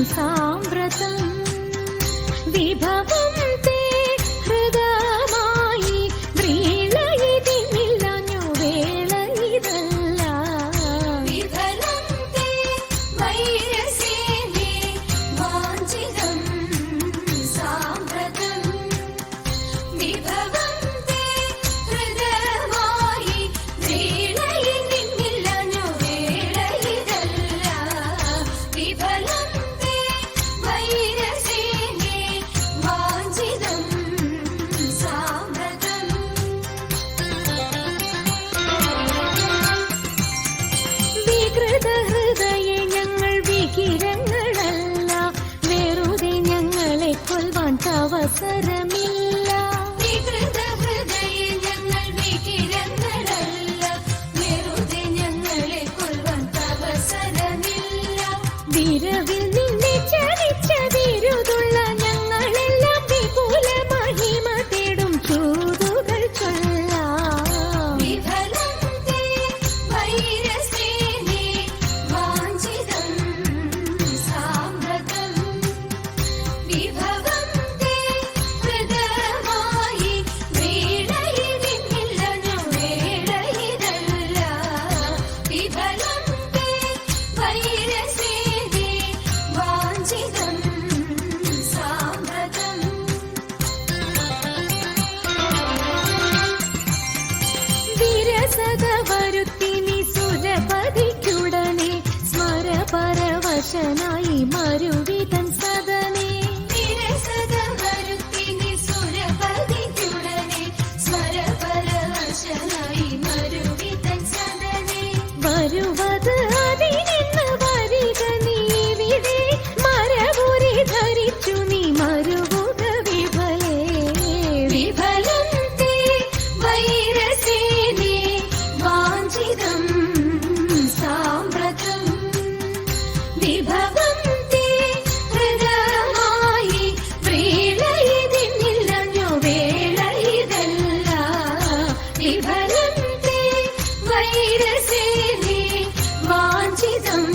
സാമ്പ്രതം വിഭവം തേ ഹൃദയമായി വ്രീളയിതിന്നില്ലഞ്ഞു വേള ഇതല്ല വിഫലം തേ വൈരസേനേ വാഞ്ചിതം സാമ്പ്രതം വിഭവം തേ ഹൃദയമായി വ്രീളയിതിന്നില്ലഞ്ഞു വേള ഇതല്ല വിഫലം തേ വൈരസേനേ വാഞ്ചിതം സാമ്പ്രതം വികൃത ഹൃദയ ഞങ്ങൾ വികിരങ്ങളല്ല വെറുതെ ഞങ്ങളെ കൊൽവാൻ അവസരമില്ല വികൃത ഹൃദയ ഞങ്ങൾ വികിരങ്ങളല്ല വെറുതെ ഞങ്ങളെ കൊൽവാൻ അവസരമില്ല വിരവിൽ നിന്നെ ചലിച്ച വിരുതുള്ള ഞങ്ങളെല്ലാം വിപുല മഹിമ തേടും ചൂതുകൾ ചൊല്ലാം വിഫലം തേ വൈരസേനേ വാഞ്ചിതം സാമ്പ്രതം വിഭവം തേ ഹൃദയമായി വ്രീളയിതിന്നില്ലഞ്ഞു വേള ഇതല്ല വിഫലം തേ വൈരസേനേ വാഞ്ചിതം സാമ്പ്രതം വിരസത വരുത്തിനി സുരപതിക്കുടനെ സ്മരപരവശനായി മരുവിതൻ സദനെ വിരസത വരുത്തിനി സുരപതിക്കുടനെ സ്മരപരവശനായി മരുവിതൻ സദനെ വരുവത് അതിനിന്ന് വരിക നീവിടെ മരപുരി ധരിച്ചു നീ മരുവുക വിഫലേ വിഫലം തേ വൈരസേനേ വാഞ്ചിതം സാമ്പ്രതം വിഭവം തേ ഹൃദയമായി വ്രീളയിതിന്നില്ലഞ്ഞു വേള ഇതല്ല വിഫലം തേ വൈരസേനേ വാഞ്ചിതം